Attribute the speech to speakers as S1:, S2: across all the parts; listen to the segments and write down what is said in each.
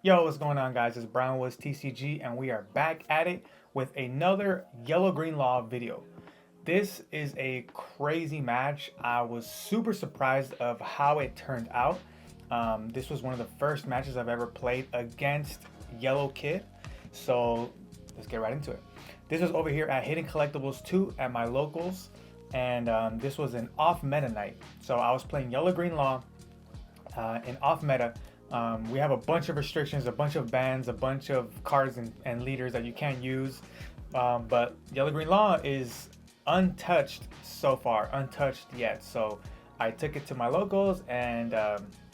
S1: Yo, what's going on, guys? It's BrownwoodzTCG, and we are back at it with another yellow-green law video. This is a crazy match. I was super surprised of how it turned out. This was one of the first matches I've ever played against Yellow Kid, so let's get right into it. This was over here at Hidden Collectibles 2 at my locals, and this was an off-meta night. So I was playing yellow-green law in off-meta. We have a bunch of restrictions, a bunch of bans, a bunch of cards and leaders that you can't use. But Yellow Green Law is untouched so far, untouched yet. So I took it to my locals and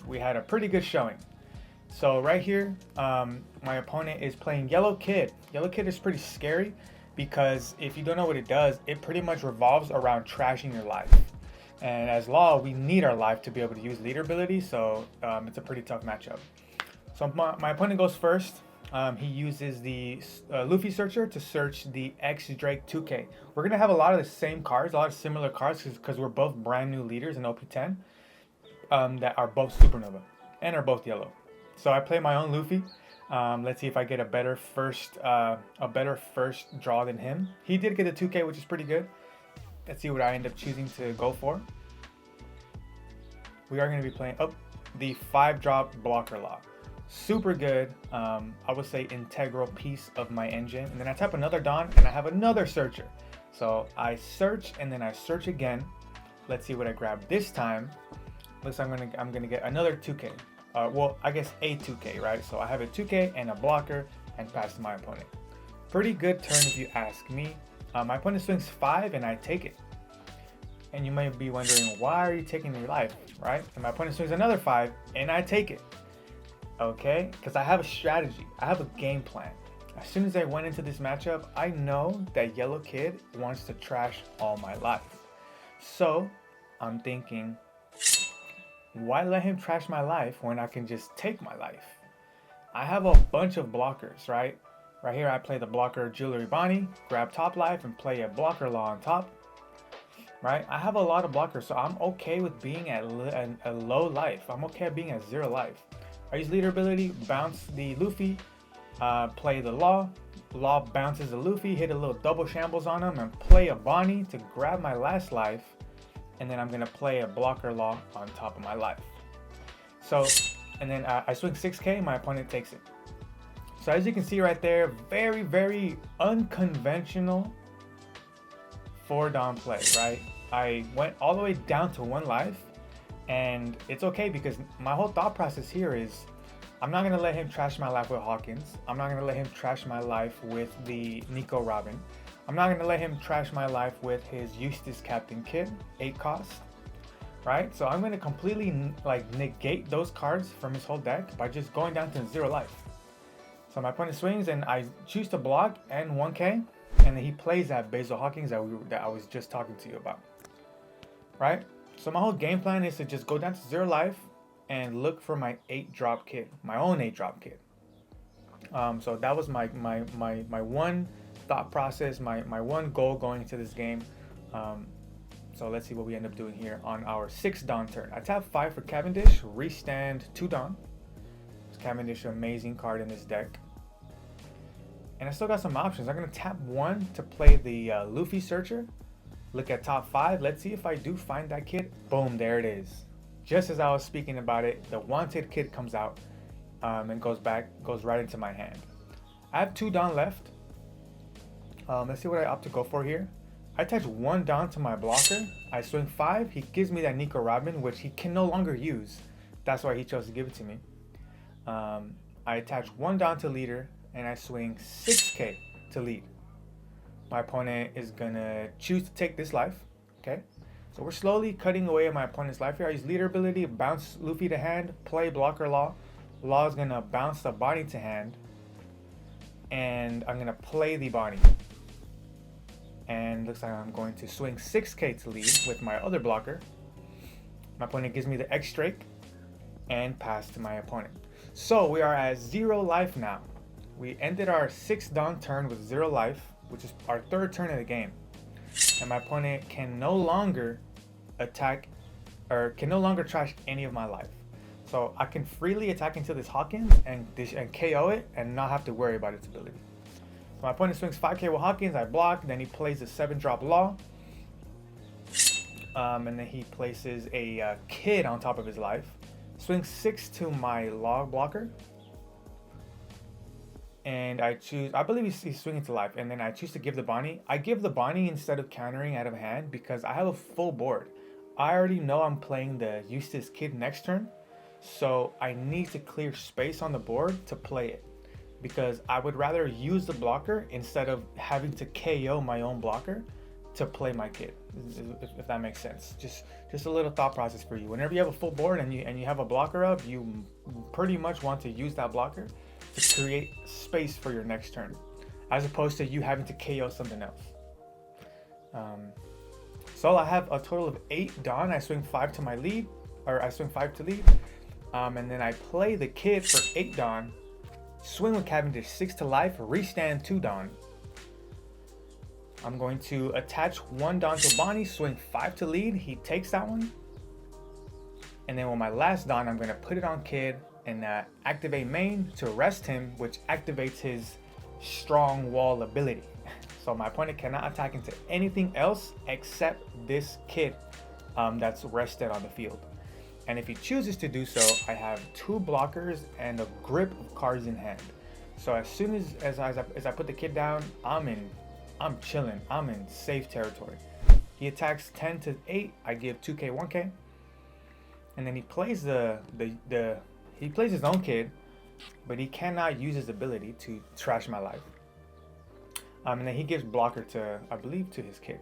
S1: we had a pretty good showing. So right here, my opponent is playing Yellow Kid. Yellow Kid is pretty scary because if you don't know what it does, it pretty much revolves around trashing your life. And as Law, we need our life to be able to use leader ability, so it's a pretty tough matchup. So my opponent goes first. He uses the Luffy Searcher to search the X Drake 2K. We're going to have a lot of the same cards, a lot of similar cards, because we're both brand new leaders in OP10 that are both Supernova and are both yellow. So I play my own Luffy. Let's see if I get a better first draw than him. He did get a 2K, which is pretty good. Let's see what I end up choosing to go for. We are going to be playing the 5-drop blocker law. Super good. I would say integral piece of my engine. And then I tap another Dawn and I have another searcher. So I search and then I search again. Let's see what I grab this time. Looks like I'm gonna get another 2K. Well, I guess a 2K, right? So I have a 2K and a blocker and pass to my opponent. Pretty good turn if you ask me. My opponent swings 5 and I take it. And you might be wondering, why are you taking your life, right? And my opponent swings another 5 and I take it. Okay, because I have a strategy. I have a game plan. As soon as I went into this matchup, I know that Yellow Kid wants to trash all my life. So I'm thinking, why let him trash my life when I can just take my life? I have a bunch of blockers, right? Right here, I play the blocker Jewelry Bonnie, grab top life, and play a blocker law on top. Right? I have a lot of blockers, so I'm okay with being at a low life. I'm okay at being at 0 life. I use leader ability, bounce the Luffy, play the Law. Law bounces the Luffy, hit a little double shambles on him, and play a Bonnie to grab my last life. And then I'm going to play a blocker Law on top of my life. So, and then I swing 6K, my opponent takes it. So as you can see right there, very, very unconventional 4-Dawn play, right? I went all the way down to 1 life, and it's okay because my whole thought process here is I'm not going to let him trash my life with Hawkins. I'm not going to let him trash my life with the Nico Robin. I'm not going to let him trash my life with his Eustass Captain Kid, 8 cost, right? So I'm going to completely negate those cards from his whole deck by just going down to 0 life. So my opponent swings and I choose to block and 1K, and then he plays that Basil Hawkins that I was just talking to you about, right? So my whole game plan is to just go down to 0 life and look for my 8-drop kid, my own 8-drop kid. So that was my one thought process, my one goal going into this game. So let's see what we end up doing here on our 6th Dawn turn. I tap 5 for Cavendish, restand 2 Dawn. Cavendish, an amazing card in this deck. And I still got some options. I'm going to tap 1 to play the Luffy Searcher. Look at top 5. Let's see if I do find that kid. Boom, there it is. Just as I was speaking about it, the wanted kid comes out and goes right into my hand. I have 2 Dawn left. Let's see what I opt to go for here. I attach 1 Dawn to my blocker. I swing 5. He gives me that Nico Robin, which he can no longer use. That's why he chose to give it to me. I attach 1 Dawn to leader, and I swing 6K to lead. My opponent is gonna choose to take this life. Okay, so we're slowly cutting away at my opponent's life here. I use leader ability, bounce Luffy to hand, play blocker Law. Law is gonna bounce the Bonnie to hand, and I'm gonna play the Bonnie. And looks like I'm going to swing 6K to lead with my other blocker. My opponent gives me the X Drake and pass to my opponent. So we are at 0 life now. We ended our 6th Dawn turn with 0 life, which is our 3rd turn of the game. And my opponent can no longer attack or can no longer trash any of my life. So I can freely attack into this Hawkins and KO it and not have to worry about its ability. So my opponent swings 5k with Hawkins, I block, then he plays a 7-drop Law. And then he places a Kid on top of his life. Swings 6 to my Law blocker. And I believe he's swinging to life. And then I choose to give the Bonnie. I give the Bonnie instead of countering out of hand because I have a full board. I already know I'm playing the Eustass Kid next turn. So I need to clear space on the board to play it. Because I would rather use the blocker instead of having to KO my own blocker to play my Kid, if that makes sense. Just a little thought process for you. Whenever you have a full board and you have a blocker up, you pretty much want to use that blocker to create space for your next turn, as opposed to you having to KO something else. So I have a total of 8 Dawn. I swing 5 to my lead, or I swing 5 to lead, and then I play the Kid for 8 Dawn. Swing with Cavendish 6 to life, restand 2 Dawn. I'm going to attach 1 Dawn to Bonnie, swing 5 to lead. He takes that one. And then with my last Dawn, I'm going to put it on Kid and activate main to rest him, which activates his strong wall ability. So my opponent cannot attack into anything else except this Kid that's rested on the field. And if he chooses to do so, I have 2 blockers and a grip of cards in hand. So as soon as I put the Kid down, I'm chilling. I'm in safe territory. He attacks 10 to 8. I give 2k 1k, and then he plays he plays his own Kid, but he cannot use his ability to trash my life. And then he gives blocker to, I believe, to his Kid.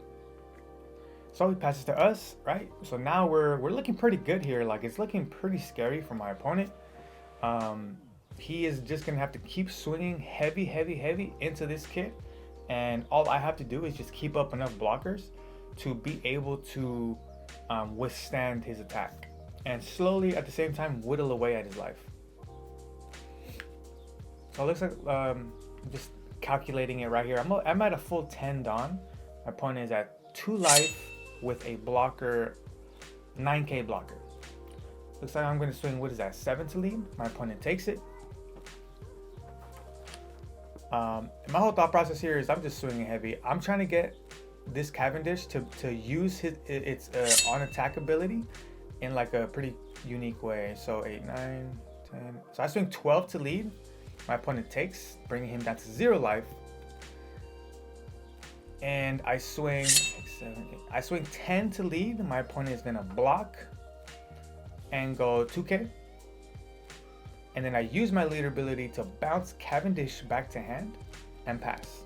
S1: So he passes to us, right? So now we're looking pretty good here. Like, it's looking pretty scary for my opponent. He is just gonna have to keep swinging heavy into this Kid. And all I have to do is just keep up enough blockers to be able to withstand his attack, and slowly at the same time whittle away at his life. So it looks like just calculating it right here. I'm at a full 10 Dawn. My opponent is at 2 life with a blocker, 9k blocker. Looks like I'm going to swing, what is that, 7 to lead? My opponent takes it. My whole thought process here is I'm just swinging heavy. I'm trying to get this Cavendish to use its on attack ability in like a pretty unique way. So 8, 9, 10. So I swing 12 to lead. My opponent takes, bringing him down to 0 life. And I swing 6, 7, 8. I swing 10 to lead. My opponent is gonna block and go 2k. And then I use my leader ability to bounce Cavendish back to hand and pass.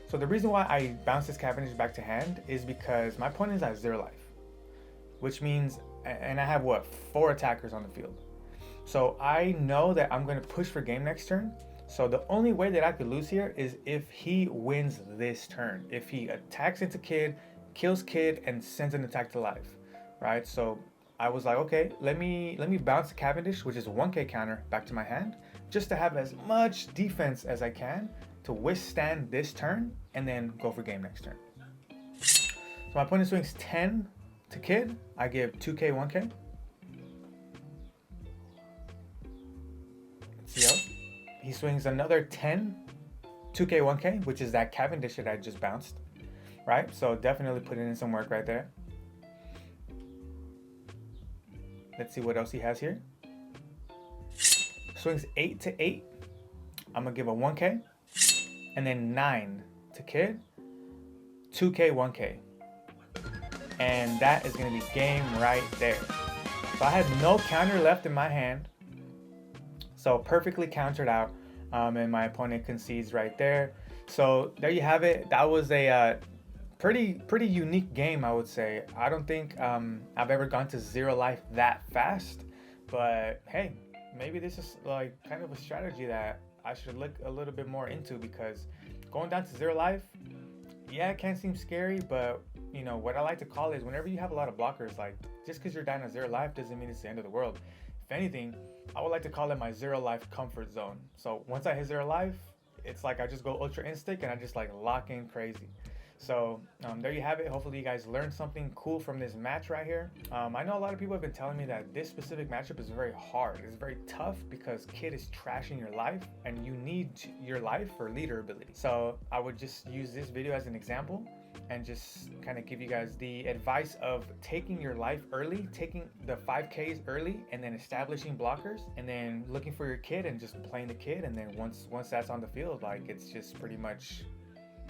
S1: So the reason why I bounce this Cavendish back to hand is because my opponent is at 0 life, which means, and I have what, 4 attackers on the field. So I know that I'm going to push for game next turn. So the only way that I could lose here is if he wins this turn. If he attacks into Kid, kills Kid, and sends an attack to life, right? So I was like, okay, let me bounce the Cavendish, which is a 1k counter, back to my hand, just to have as much defense as I can to withstand this turn and then go for game next turn. So my opponent swings 10 to Kid. I give 2k 1k. Let's see how. He swings another 10, 2k 1k, which is that Cavendish that I just bounced, right? So definitely putting in some work right there. Let's see what else he has here. Swings 8 to 8. I'm gonna give a 1k. And then 9 to Kid. 2k 1k. And that is gonna be game right there. So I had no counter left in my hand. So perfectly countered out. And my opponent concedes right there. So there you have it. That was a pretty unique game, I would say. I don't think I've ever gone to 0 life that fast, but hey, maybe this is like kind of a strategy that I should look a little bit more into, because going down to 0 life, yeah, it can seem scary, but you know what I like to call is, whenever you have a lot of blockers, like, just because you're down to 0 life doesn't mean it's the end of the world. If anything, I would like to call it my 0 life comfort zone. So once I hit 0 life, it's like I just go ultra instinct and I just like lock in crazy. So there you have it. Hopefully you guys learned something cool from this match right here. I know a lot of people have been telling me that this specific matchup is very hard. It's very tough because Kid is trashing your life and you need your life for leader ability. So I would just use this video as an example and just kind of give you guys the advice of taking your life early, taking the 5Ks early, and then establishing blockers, and then looking for your Kid and just playing the Kid. And then once that's on the field, like it's just pretty much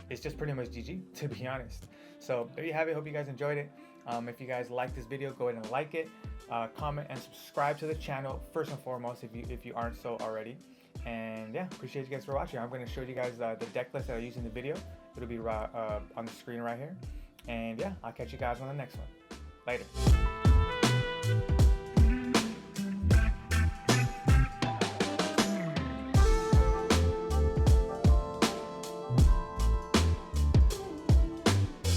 S1: GG, to be honest. So there you have it. Hope you guys enjoyed it. If you guys like this video, go ahead and like it, comment and subscribe to the channel first and foremost if you aren't so already. And yeah, appreciate you guys for watching. I'm going to show you guys the deck list that I use in the video. It'll be on the screen right here. And yeah, I'll catch you guys on the next one. Later.